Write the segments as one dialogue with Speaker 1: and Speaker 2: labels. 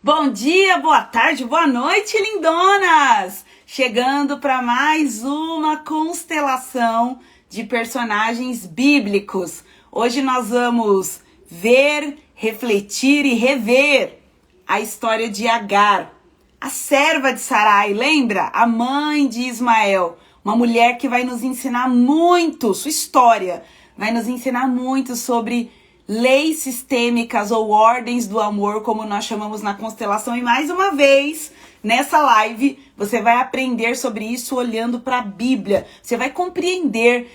Speaker 1: Bom dia, boa tarde, boa noite, lindonas! Chegando para mais uma constelação de personagens bíblicos. Hoje nós vamos ver, refletir e rever a história de Agar, a serva de Sarai, lembra? A mãe de Ismael, uma mulher que vai nos ensinar muito, sua história vai nos ensinar muito sobre leis sistêmicas ou ordens do amor, como nós chamamos na constelação. E mais uma vez, nessa live, você vai aprender sobre isso olhando para a Bíblia. Você vai compreender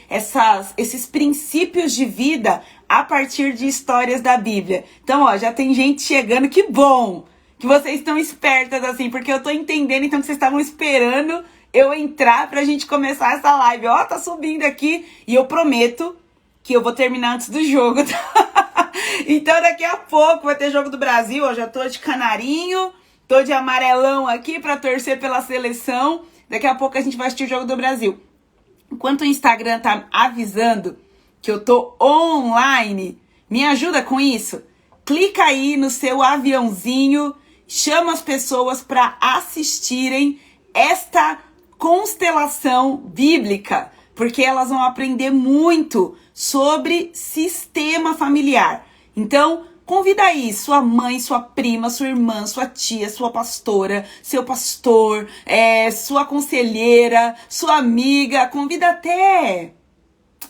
Speaker 1: esses princípios de vida a partir de histórias da Bíblia. Então, ó, já tem gente chegando, que bom que vocês estão espertas assim, porque eu tô entendendo então que vocês estavam esperando eu entrar pra gente começar essa live. Ó, tá subindo aqui e eu prometo que eu vou terminar antes do jogo, tá? Então daqui a pouco vai ter jogo do Brasil, ó, já tô de canarinho, tô de amarelão aqui pra torcer pela seleção. Daqui a pouco a gente vai assistir o jogo do Brasil. Enquanto o Instagram tá avisando que eu tô online, me ajuda com isso? Clica aí no seu aviãozinho, chama as pessoas para assistirem esta constelação bíblica, porque elas vão aprender muito sobre sistema familiar. Então, convida aí sua mãe, sua prima, sua irmã, sua tia, sua pastora, seu pastor, sua conselheira, sua amiga, convida até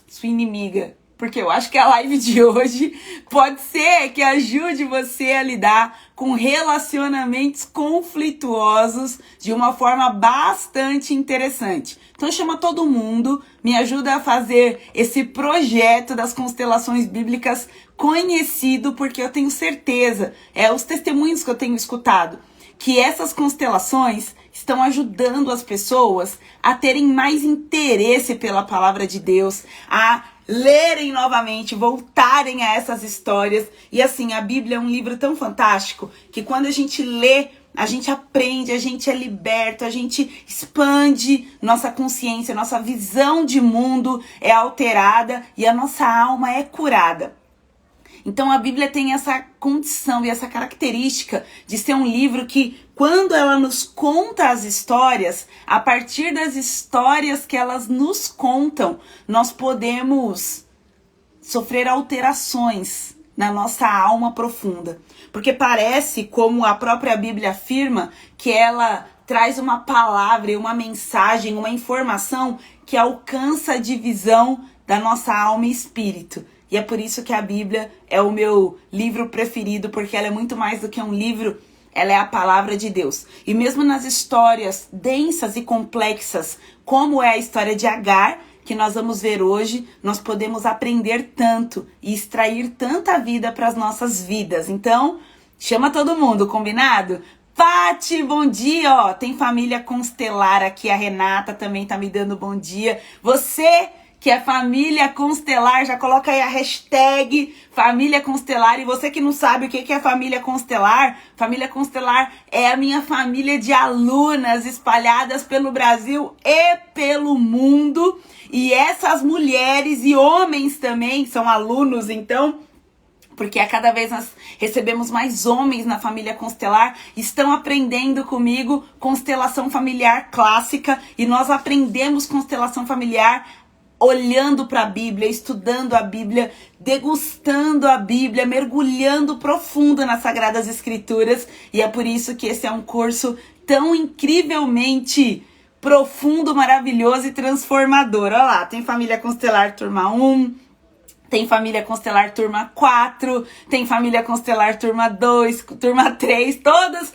Speaker 1: sua inimiga, porque eu acho que a live de hoje pode ser que ajude você a lidar com relacionamentos conflituosos de uma forma bastante interessante. Então chama todo mundo, me ajuda a fazer esse projeto das constelações bíblicas conhecido, porque eu tenho certeza, os testemunhos que eu tenho escutado, que essas constelações estão ajudando as pessoas a terem mais interesse pela palavra de Deus, a lerem novamente, voltarem a essas histórias. E assim, a Bíblia é um livro tão fantástico que quando a gente lê, a gente aprende, a gente é liberto, a gente expande nossa consciência, nossa visão de mundo é alterada e a nossa alma é curada. Então a Bíblia tem essa condição e essa característica de ser um livro que, quando ela nos conta as histórias, a partir das histórias que elas nos contam, nós podemos sofrer alterações na nossa alma profunda. Porque parece, como a própria Bíblia afirma, que ela traz uma palavra, uma mensagem, uma informação que alcança a divisão da nossa alma e espírito. E é por isso que a Bíblia é o meu livro preferido, porque ela é muito mais do que um livro, ela é a palavra de Deus. E mesmo nas histórias densas e complexas, como é a história de Agar, que nós vamos ver hoje, nós podemos aprender tanto e extrair tanta vida para as nossas vidas. Então, chama todo mundo, combinado? Pati, bom dia, ó, tem família constelar aqui, a Renata também tá me dando bom dia. Você que é família constelar, já coloca aí a hashtag família constelar. E você que não sabe o que é família constelar é a minha família de alunas espalhadas pelo Brasil e pelo mundo. E essas mulheres e homens também são alunos, então, porque a cada vez nós recebemos mais homens na família constelar, estão aprendendo comigo constelação familiar clássica, e nós aprendemos constelação familiar olhando para a Bíblia, estudando a Bíblia, degustando a Bíblia, mergulhando profundo nas Sagradas Escrituras. E é por isso que esse é um curso tão incrivelmente profundo, maravilhoso e transformador. Olha lá, tem família constelar turma 1, tem família constelar turma 4, tem família constelar turma 2, turma 3, todas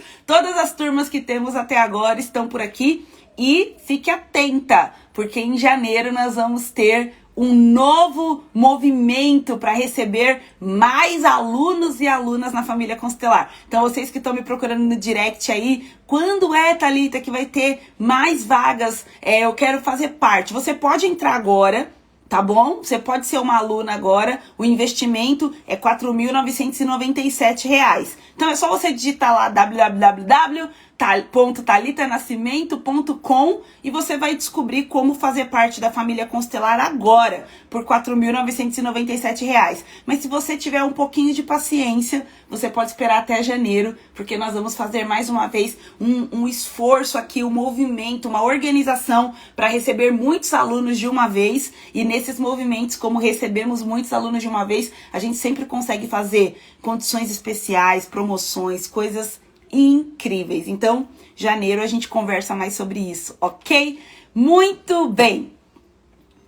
Speaker 1: as turmas que temos até agora estão por aqui. E fique atenta, porque em janeiro nós vamos ter um novo movimento para receber mais alunos e alunas na família constelar. Então vocês que estão me procurando no direct aí, quando é, Thalita, que vai ter mais vagas? Eu quero fazer parte. Você pode entrar agora, tá bom? Você pode ser uma aluna agora. O investimento é R$ 4.997. Então é só você digitar lá www.talitanascimento.com e você vai descobrir como fazer parte da família Constelar agora, por R$ 4.997. Mas se você tiver um pouquinho de paciência, você pode esperar até janeiro, porque nós vamos fazer mais uma vez um esforço aqui, um movimento, uma organização para receber muitos alunos de uma vez. E nesses movimentos, como recebemos muitos alunos de uma vez, a gente sempre consegue fazer condições especiais, promoções, coisas incríveis. Então, janeiro a gente conversa mais sobre isso, ok? Muito bem.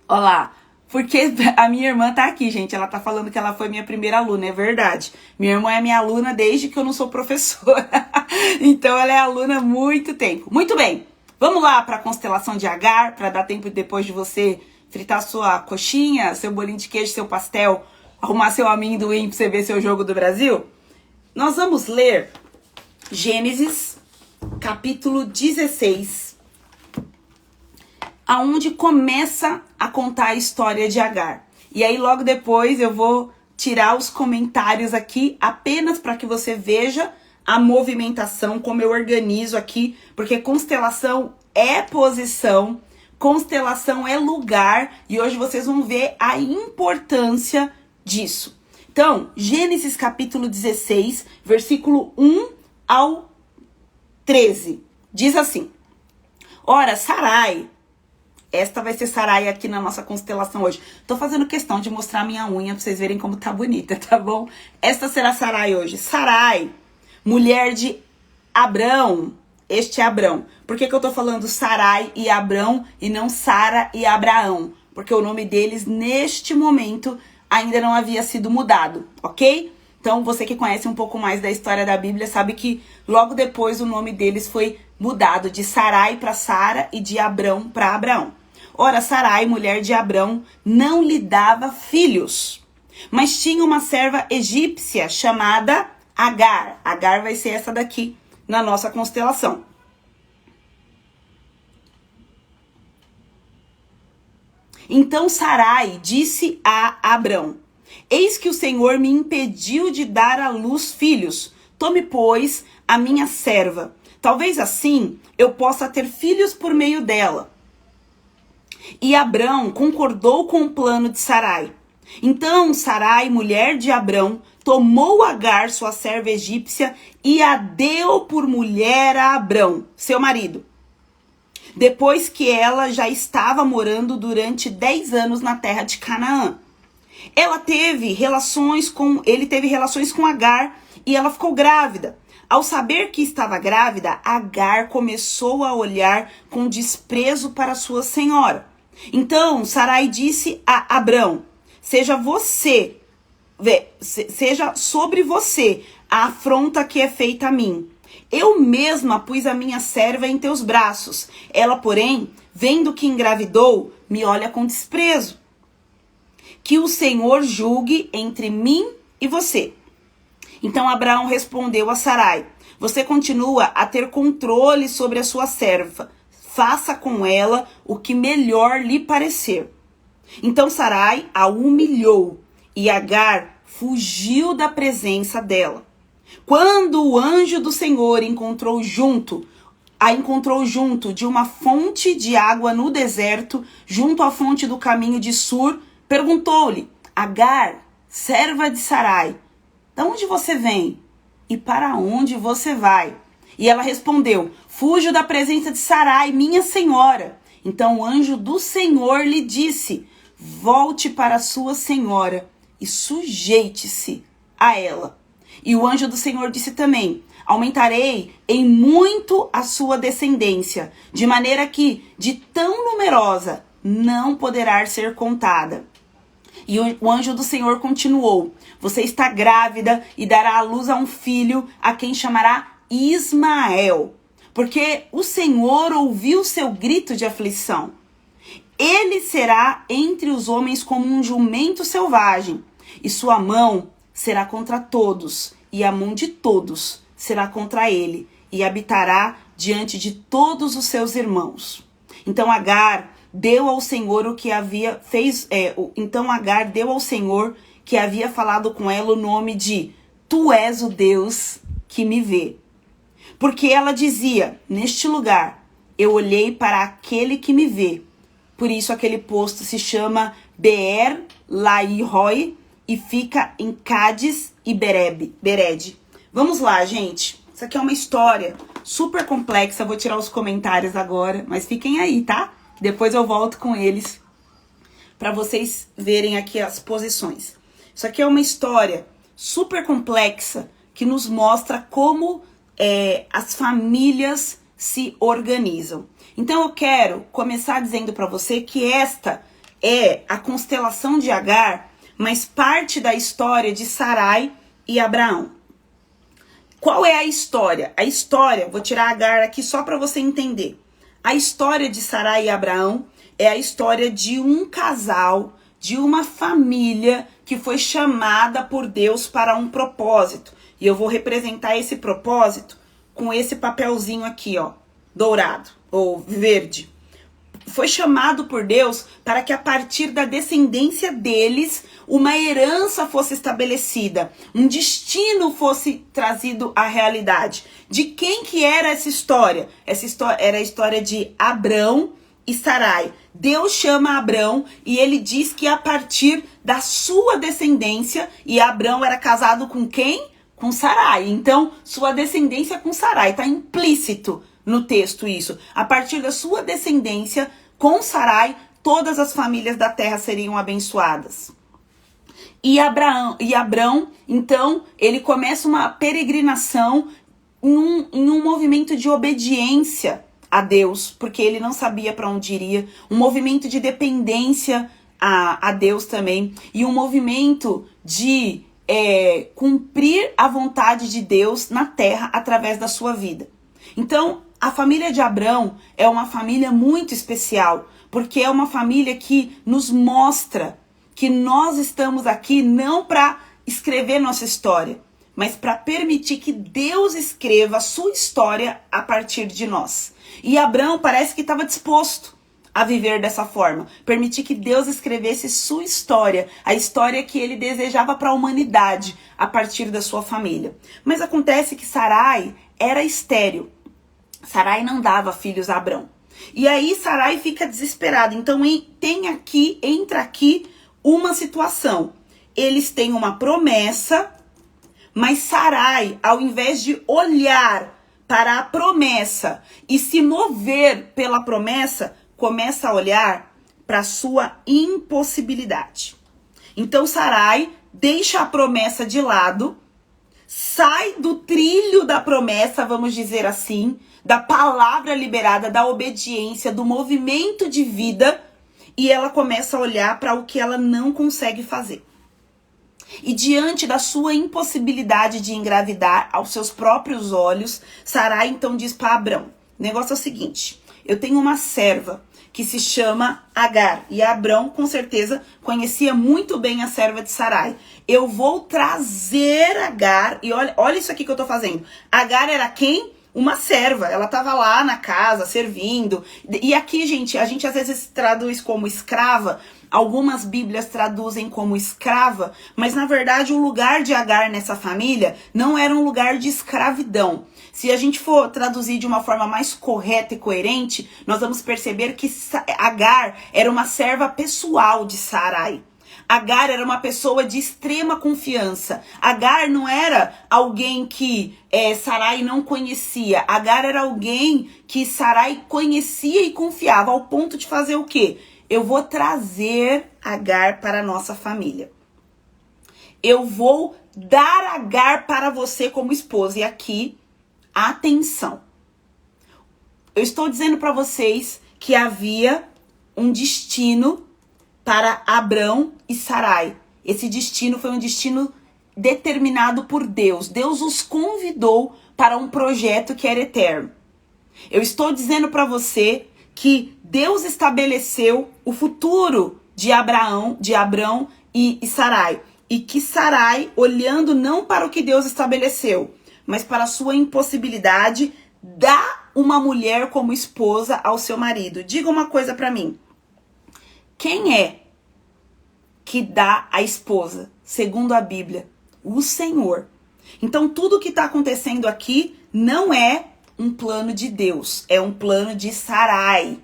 Speaker 1: Olá. Porque a minha irmã tá aqui, gente. Ela tá falando que ela foi minha primeira aluna, é verdade. Minha irmã é minha aluna desde que eu não sou professora. Então ela é aluna há muito tempo. Muito bem. Vamos lá para a constelação de Agar, para dar tempo depois de você fritar sua coxinha, seu bolinho de queijo, seu pastel, arrumar seu amendoim para você ver seu jogo do Brasil? Nós vamos ler Gênesis, capítulo 16, aonde começa a contar a história de Agar. E aí logo depois eu vou tirar os comentários aqui apenas para que você veja a movimentação, como eu organizo aqui, porque constelação é posição, constelação é lugar, e hoje vocês vão ver a importância disso. Então, Gênesis capítulo 16, versículo 1 ao 13, diz assim: Ora, Sarai, esta vai ser Sarai aqui na nossa constelação hoje. Tô fazendo questão de mostrar minha unha pra vocês verem como tá bonita, tá bom? Esta será Sarai hoje. Sarai, mulher de Abrão. Este é Abrão. Por que eu tô falando Sarai e Abrão e não Sara e Abraão? Porque o nome deles, neste momento, ainda não havia sido mudado, ok? Então, você que conhece um pouco mais da história da Bíblia sabe que logo depois o nome deles foi mudado de Sarai para Sara e de Abrão para Abraão. Ora, Sarai, mulher de Abrão, não lhe dava filhos, mas tinha uma serva egípcia chamada Agar. Agar vai ser essa daqui na nossa constelação. Então Sarai disse a Abrão: Eis que o Senhor me impediu de dar à luz filhos. Tome, pois, a minha serva. Talvez assim eu possa ter filhos por meio dela. E Abrão concordou com o plano de Sarai. Então Sarai, mulher de Abrão, tomou Agar, sua serva egípcia, e a deu por mulher a Abrão, seu marido. Depois que ela já estava morando durante 10 anos na terra de Canaã. Ele teve relações com Agar e ela ficou grávida. Ao saber que estava grávida, Agar começou a olhar com desprezo para sua senhora. Então Sarai disse a Abrão: seja sobre você a afronta que é feita a mim. Eu mesma pus a minha serva em teus braços. Ela, porém, vendo que engravidou, me olha com desprezo. Que o Senhor julgue entre mim e você. Então Abraão respondeu a Sarai: você continua a ter controle sobre a sua serva. Faça com ela o que melhor lhe parecer. Então Sarai a humilhou e Agar fugiu da presença dela. Quando o anjo do Senhor a encontrou junto de uma fonte de água no deserto, junto à fonte do caminho de Sur, perguntou-lhe: Agar, serva de Sarai, de onde você vem e para onde você vai? E ela respondeu: fujo da presença de Sarai, minha senhora. Então o anjo do Senhor lhe disse: volte para sua senhora e sujeite-se a ela. E o anjo do Senhor disse também: aumentarei em muito a sua descendência, de maneira que de tão numerosa não poderá ser contada. E o anjo do Senhor continuou: você está grávida e dará à luz a um filho, a quem chamará Ismael, porque o Senhor ouviu seu grito de aflição. Ele será entre os homens como um jumento selvagem, e sua mão será contra todos, e a mão de todos será contra ele, e habitará diante de todos os seus irmãos. Então Agar deu ao Senhor o que havia falado com ela o nome de: tu és o Deus que me vê. Porque ela dizia, neste lugar, eu olhei para aquele que me vê. Por isso aquele posto se chama Beer Lahai e fica em Cádiz e Bered. Vamos lá, gente. Isso aqui é uma história super complexa. Vou tirar os comentários agora, mas fiquem aí, tá? Depois eu volto com eles para vocês verem aqui as posições. Isso aqui é uma história super complexa que nos mostra como as famílias se organizam. Então eu quero começar dizendo para você que esta é a constelação de Agar, mas parte da história de Sarai e Abraão. Qual é a história? A história, vou tirar Agar aqui só para você entender. A história de Sarai e Abraão é a história de um casal, de uma família que foi chamada por Deus para um propósito. E eu vou representar esse propósito com esse papelzinho aqui, ó, dourado ou verde. Foi chamado por Deus para que a partir da descendência deles, uma herança fosse estabelecida, um destino fosse trazido à realidade. De quem que era essa história? Essa história era a história de Abrão e Sarai. Deus chama Abrão e ele diz que a partir da sua descendência, e Abrão era casado com quem? Com Sarai. Então, sua descendência com Sarai, está implícito no texto isso. A partir da sua descendência com Sarai, todas as famílias da terra seriam abençoadas. E Abrão, então, ele começa uma peregrinação em um movimento de obediência a Deus, porque ele não sabia para onde iria, um movimento de dependência a Deus também, e um movimento de cumprir a vontade de Deus na terra através da sua vida. Então, a família de Abrão é uma família muito especial, porque é uma família que nos mostra que nós estamos aqui não para escrever nossa história, mas para permitir que Deus escreva a sua história a partir de nós. E Abrão parece que estava disposto a viver dessa forma, permitir que Deus escrevesse sua história, a história que ele desejava para a humanidade a partir da sua família. Mas acontece que Sarai era estéril. Sarai não dava filhos a Abrão. E aí Sarai fica desesperada. Então entra aqui uma situação. Eles têm uma promessa, mas Sarai, ao invés de olhar para a promessa e se mover pela promessa, começa a olhar para a sua impossibilidade. Então Sarai deixa a promessa de lado, sai do trilho da promessa, vamos dizer assim, da palavra liberada, da obediência, do movimento de vida, e ela começa a olhar para o que ela não consegue fazer. E diante da sua impossibilidade de engravidar aos seus próprios olhos, Sarai então diz para Abrão, o negócio é o seguinte, eu tenho uma serva que se chama Agar, e Abrão com certeza conhecia muito bem a serva de Sarai. Eu vou trazer Agar, e olha isso aqui que eu tô fazendo. Agar era quem? Uma serva, ela estava lá na casa servindo. E aqui, gente, a gente às vezes traduz como escrava, algumas bíblias traduzem como escrava, mas na verdade o lugar de Agar nessa família não era um lugar de escravidão. Se a gente for traduzir de uma forma mais correta e coerente, nós vamos perceber que Agar era uma serva pessoal de Sarai. Agar era uma pessoa de extrema confiança. Agar não era alguém que Sarai não conhecia. Agar era alguém que Sarai conhecia e confiava, ao ponto de fazer o quê? Eu vou trazer Agar para a nossa família. Eu vou dar Agar para você como esposa. E aqui, atenção. Eu estou dizendo para vocês que havia um destino para Abrão e Sarai. Esse destino foi um destino determinado por Deus. Deus os convidou para um projeto que era eterno. Eu estou dizendo para você que Deus estabeleceu o futuro de Abrão e Sarai. E que Sarai, olhando não para o que Deus estabeleceu, mas para a sua impossibilidade, dá uma mulher como esposa ao seu marido. Diga uma coisa para mim. Quem é que dá a esposa? Segundo a Bíblia, o Senhor. Então tudo que está acontecendo aqui não é um plano de Deus, é um plano de Sarai.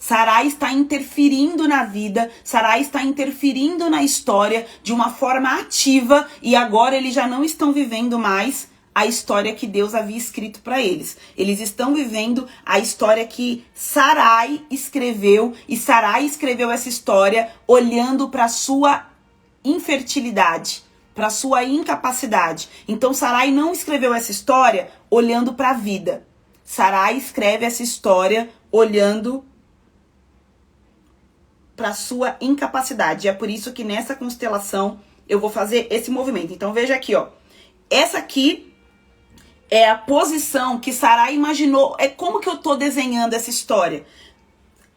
Speaker 1: Sarai está interferindo na vida, Sarai está interferindo na história de uma forma ativa e agora eles já não estão vivendo mais a história que Deus havia escrito para eles. Eles estão vivendo a história que Sarai escreveu e Sarai escreveu essa história olhando para sua infertilidade, para sua incapacidade. Então Sarai não escreveu essa história olhando para a vida. Sarai escreve essa história olhando para sua incapacidade. É por isso que nessa constelação eu vou fazer esse movimento. Então veja aqui, ó. Essa aqui é a posição que Sarai imaginou. É como que eu tô desenhando essa história?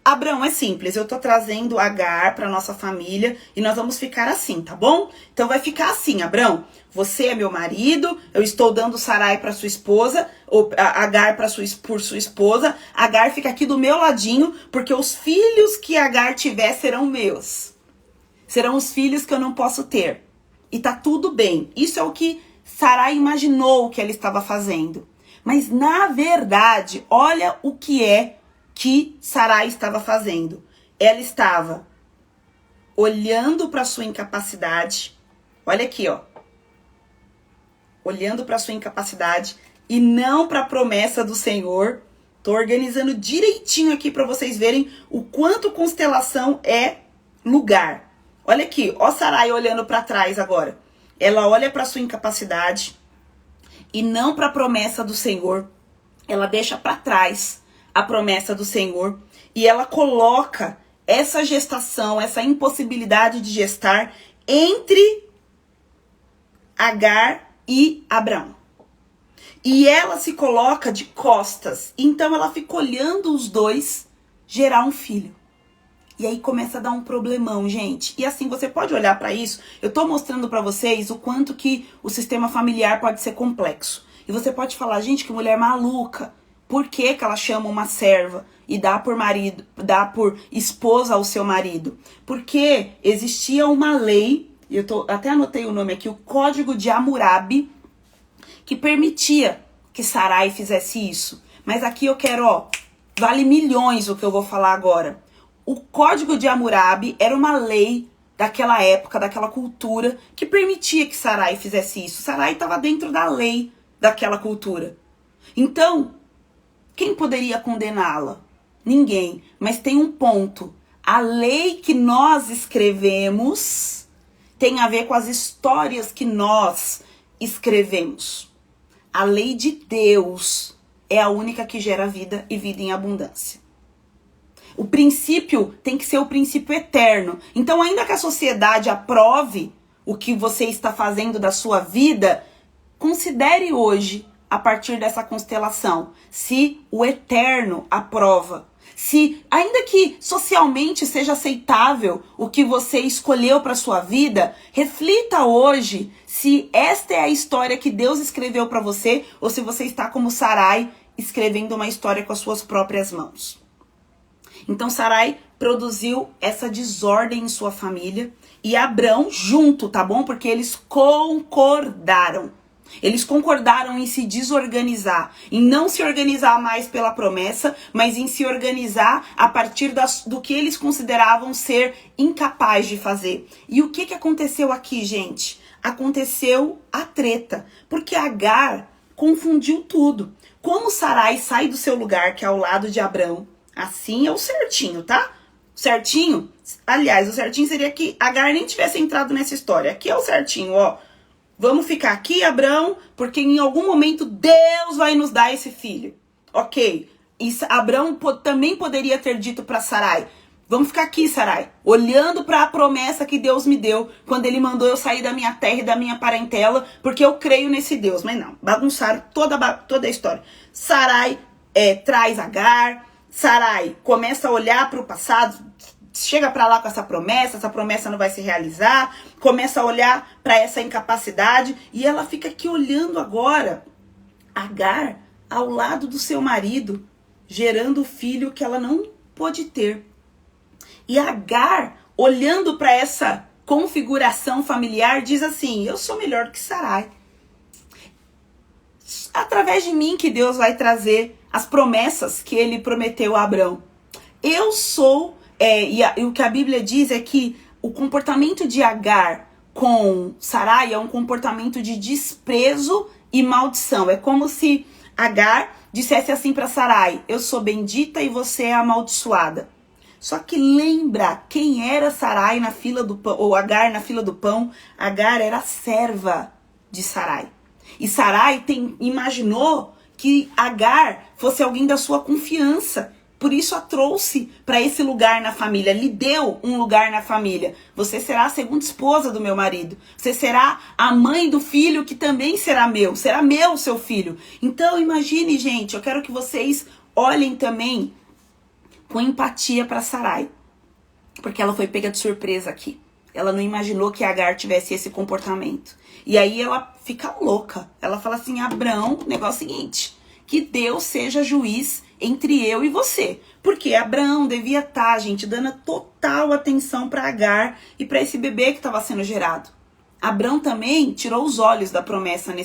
Speaker 1: Abrão, é simples. Eu tô trazendo Agar para nossa família e nós vamos ficar assim, tá bom? Então vai ficar assim, Abrão. Você é meu marido, eu estou dando Sarai para sua esposa, ou Agar por sua esposa. Agar fica aqui do meu ladinho, porque os filhos que Agar tiver serão meus. Serão os filhos que eu não posso ter. E tá tudo bem. Isso é o que Sarai imaginou que ela estava fazendo. Mas na verdade, olha o que é que Sarai estava fazendo. Ela estava olhando para sua incapacidade. Olha aqui, ó. Olhando para sua incapacidade e não para a promessa do Senhor. Tô organizando direitinho aqui para vocês verem o quanto constelação é lugar. Olha aqui, ó Sarai olhando para trás agora. Ela olha para sua incapacidade e não para a promessa do Senhor. Ela deixa para trás a promessa do Senhor e ela coloca essa gestação, essa impossibilidade de gestar entre Agar e Abrão. E ela se coloca de costas. Então ela fica olhando os dois gerar um filho. E aí começa a dar um problemão, gente. E assim, você pode olhar para isso. Eu tô mostrando para vocês o quanto que o sistema familiar pode ser complexo. E você pode falar, gente, que mulher maluca. Por que que ela chama uma serva e dá por marido, dá por esposa ao seu marido? Porque existia uma lei, até anotei o nome aqui, o Código de Hammurabi, que permitia que Sarai fizesse isso. Mas aqui eu quero, ó, vale milhões o que eu vou falar agora. O Código de Hammurabi era uma lei daquela época, daquela cultura, que permitia que Sarai fizesse isso. Sarai estava dentro da lei daquela cultura. Então, quem poderia condená-la? Ninguém. Mas tem um ponto. A lei que nós escrevemos tem a ver com as histórias que nós escrevemos. A lei de Deus é a única que gera vida e vida em abundância. O princípio tem que ser o princípio eterno. Então, ainda que a sociedade aprove o que você está fazendo da sua vida, considere hoje, a partir dessa constelação, se o eterno aprova. Se, ainda que socialmente seja aceitável o que você escolheu para sua vida, reflita hoje se esta é a história que Deus escreveu para você ou se você está como Sarai, escrevendo uma história com as suas próprias mãos. Então Sarai produziu essa desordem em sua família e Abrão junto, tá bom? Porque eles concordaram. Eles concordaram em se desorganizar, em não se organizar mais pela promessa, mas em se organizar a partir do que eles consideravam ser incapaz de fazer. E o que aconteceu aqui, gente? Aconteceu a treta, porque Agar confundiu tudo. Como Sarai sai do seu lugar, que é ao lado de Abrão, assim é o certinho, tá? Certinho, aliás, o certinho seria que Agar nem tivesse entrado nessa história. Aqui é o certinho, ó. Vamos ficar aqui, Abrão, porque em algum momento Deus vai nos dar esse filho. Ok. E Abrão também poderia ter dito para Sarai, vamos ficar aqui, Sarai, olhando para a promessa que Deus me deu quando ele mandou eu sair da minha terra e da minha parentela, porque eu creio nesse Deus. Mas não, bagunçaram toda a história. Sarai traz Agar, Sarai começa a olhar para o passado, chega para lá com essa promessa não vai se realizar, começa a olhar para essa incapacidade e ela fica aqui olhando agora Agar ao lado do seu marido, gerando o filho que ela não pôde ter. E Agar, olhando para essa configuração familiar, diz assim, eu sou melhor que Sarai. através de mim que Deus vai trazer as promessas que ele prometeu a Abrão. Eu sou, e o que a Bíblia diz é que o comportamento de Agar com Sarai é um comportamento de desprezo e maldição. É como se Agar dissesse assim para Sarai: eu sou bendita e você é amaldiçoada. Só que lembra quem era Sarai na fila do pão, ou Agar na fila do pão? Agar era serva de Sarai. E Sarai imaginou que Agar fosse alguém da sua confiança. Por isso a trouxe para esse lugar na família, lhe deu um lugar na família. Você será a segunda esposa do meu marido. Você será a mãe do filho que também será meu seu filho. Então imagine, gente, eu quero que vocês olhem também com empatia para Sarai, porque ela foi pega de surpresa aqui. Ela não imaginou que Agar tivesse esse comportamento. E aí ela fica louca. Ela fala assim: Abrão, o negócio é o seguinte, que Deus seja juiz entre eu e você. Porque Abrão devia estar, gente, dando total atenção para Agar e para esse bebê que estava sendo gerado. Abrão também tirou os olhos da promessa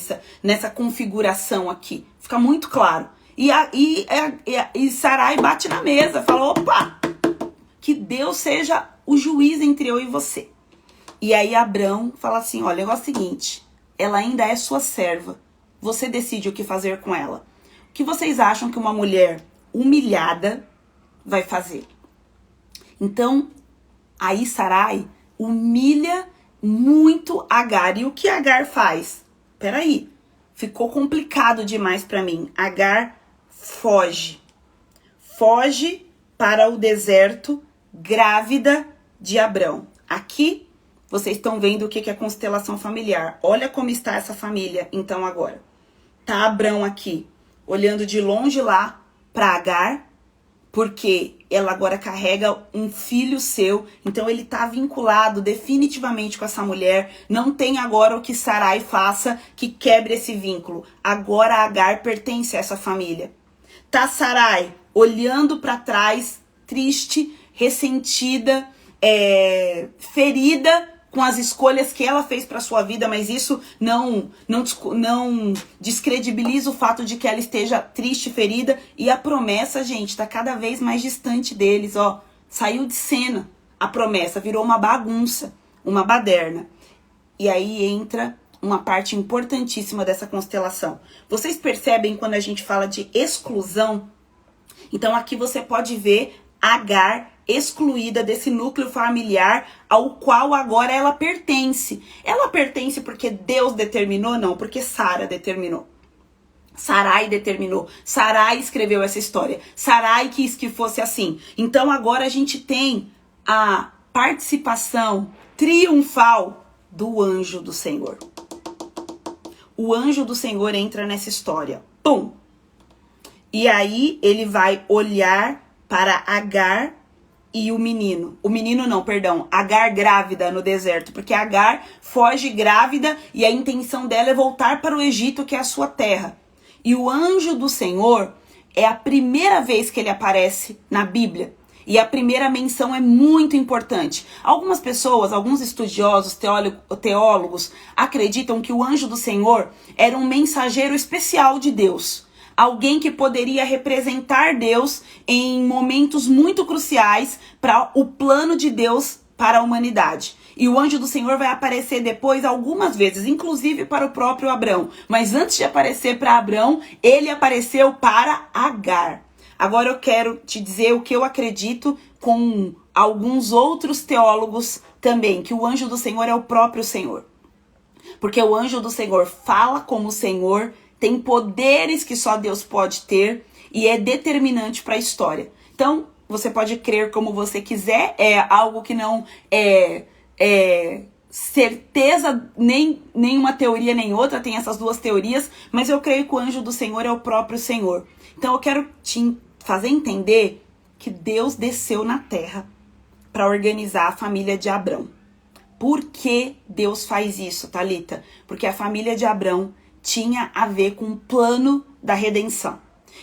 Speaker 1: nessa configuração aqui. Fica muito claro. E Sarai bate na mesa, fala: opa, que Deus seja o juiz entre eu e você. E aí Abrão fala assim: olha, o negócio é o seguinte, ela ainda é sua serva, você decide o que fazer com ela. O que vocês acham que uma mulher humilhada vai fazer? Então, aí Sarai humilha muito Agar. E o que Agar faz? Peraí, ficou complicado demais para mim. Agar foge para o deserto, grávida de Abrão. Aqui vocês estão vendo o que é constelação familiar. Olha como está essa família então agora. Tá Abrão aqui, olhando de longe lá para Agar, porque ela agora carrega um filho seu, então ele tá vinculado definitivamente com essa mulher. Não tem agora o que Sarai faça que quebre esse vínculo. Agora Agar pertence a essa família. Tá Sarai olhando para trás, triste, ressentida, ferida com as escolhas que ela fez para sua vida, mas isso não descredibiliza o fato de que ela esteja triste, ferida. E a promessa, gente, está cada vez mais distante deles, ó. Saiu de cena a promessa, virou uma bagunça, uma baderna. E aí entra uma parte importantíssima dessa constelação. Vocês percebem quando a gente fala de exclusão? Então aqui você pode ver Agar excluída desse núcleo familiar ao qual agora ela pertence. Ela pertence porque Deus determinou? Não, porque Sara determinou. Sarai determinou. Sarai escreveu essa história. Sarai quis que fosse assim. Então agora a gente tem a participação triunfal do anjo do Senhor. O anjo do Senhor entra nessa história. Pum! E aí ele vai olhar para Agar e o menino. O menino não, perdão. Agar grávida no deserto. Porque Agar foge grávida e a intenção dela é voltar para o Egito, que é a sua terra. E o anjo do Senhor é a primeira vez que ele aparece na Bíblia. E a primeira menção é muito importante. Algumas pessoas, alguns estudiosos, teólogos, acreditam que o anjo do Senhor era um mensageiro especial de Deus. Alguém que poderia representar Deus em momentos muito cruciais para o plano de Deus para a humanidade. E o anjo do Senhor vai aparecer depois algumas vezes, inclusive para o próprio Abrão. Mas antes de aparecer para Abrão, ele apareceu para Agar. Agora eu quero te dizer o que eu acredito com alguns outros teólogos também, que o anjo do Senhor é o próprio Senhor. Porque o anjo do Senhor fala como o Senhor, tem poderes que só Deus pode ter e é determinante para a história. Então, você pode crer como você quiser, é algo que não é certeza, nem uma teoria nem outra, tem essas duas teorias, mas eu creio que o anjo do Senhor é o próprio Senhor. Então eu quero te fazer entender que Deus desceu na terra para organizar a família de Abrão. Por que Deus faz isso, Thalita? Porque a família de Abrão tinha a ver com o plano da redenção.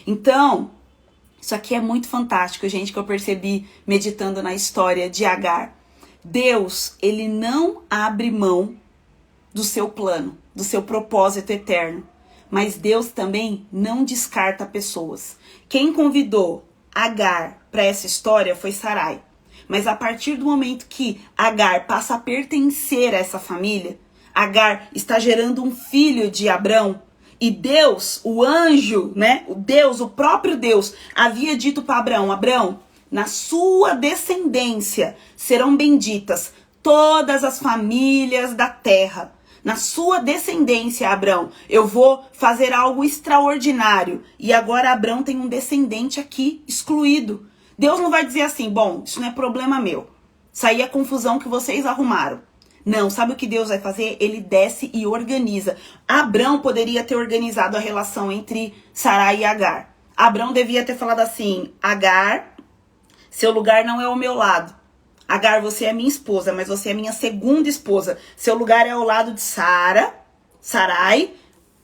Speaker 1: Então, isso aqui é muito fantástico, gente, que eu percebi meditando na história de Agar. Deus, ele não abre mão do seu plano, do seu propósito eterno. Mas Deus também não descarta pessoas. Quem convidou Agar para essa história foi Sarai. Mas a partir do momento que Agar passa a pertencer a essa família, Agar está gerando um filho de Abrão, e Deus, o anjo, né? O Deus, o próprio Deus, havia dito para Abrão: Abrão, na sua descendência serão benditas todas as famílias da terra. Na sua descendência, Abrão, eu vou fazer algo extraordinário. E agora Abrão tem um descendente aqui excluído. Deus não vai dizer assim: bom, isso não é problema meu. Isso aí é confusão que vocês arrumaram. Não, sabe o que Deus vai fazer? Ele desce e organiza. Abrão poderia ter organizado a relação entre Sarai e Agar. Abrão devia ter falado assim: Agar, seu lugar não é ao meu lado. Agar, você é minha esposa, mas você é minha segunda esposa. Seu lugar é ao lado de Sarai.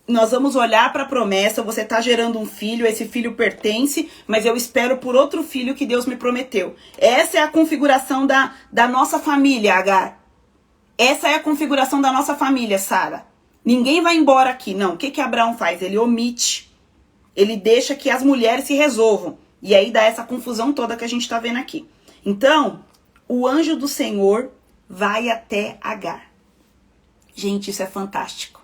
Speaker 1: Nós vamos olhar para a promessa, você está gerando um filho, esse filho pertence, mas eu espero por outro filho que Deus me prometeu. Essa é a configuração da nossa família, Agar. Essa é a configuração da nossa família, Sara. Ninguém vai embora aqui, não. O que Abraão faz? Ele omite. Ele deixa que as mulheres se resolvam. E aí dá essa confusão toda que a gente está vendo aqui. Então, o anjo do Senhor vai até Agar. Gente, isso é fantástico.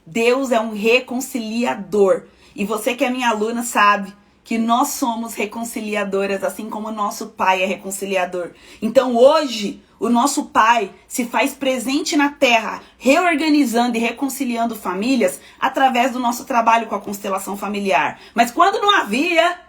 Speaker 1: Deus é um reconciliador. E você que é minha aluna sabe que nós somos reconciliadoras, assim como o nosso Pai é reconciliador. Então hoje, o nosso Pai se faz presente na terra, reorganizando e reconciliando famílias através do nosso trabalho com a constelação familiar. Mas quando não havia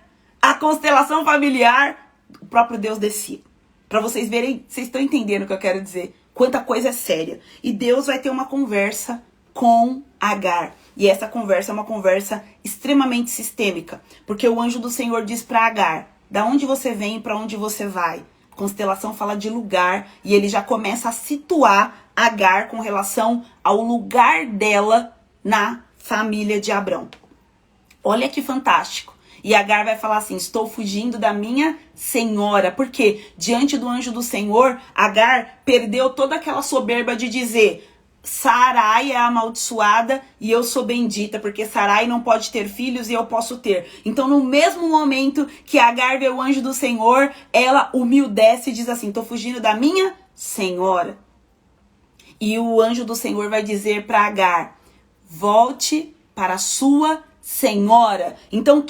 Speaker 1: a constelação familiar, o próprio Deus descia. Para vocês verem, vocês estão entendendo o que eu quero dizer. Quanta coisa é séria. E Deus vai ter uma conversa com Agar. E essa conversa é uma conversa extremamente sistêmica. Porque o anjo do Senhor diz para Agar: da onde você vem e para onde você vai? A constelação fala de lugar. E ele já começa a situar Agar com relação ao lugar dela na família de Abrão. Olha que fantástico. E Agar vai falar assim: estou fugindo da minha senhora. Porque diante do anjo do Senhor, Agar perdeu toda aquela soberba de dizer: Sarai é amaldiçoada e eu sou bendita, porque Sarai não pode ter filhos e eu posso ter. Então, no mesmo momento que Agar vê o anjo do Senhor, ela humildece e diz assim: estou fugindo da minha senhora. E o anjo do Senhor vai dizer para Agar: volte para a sua senhora. Então,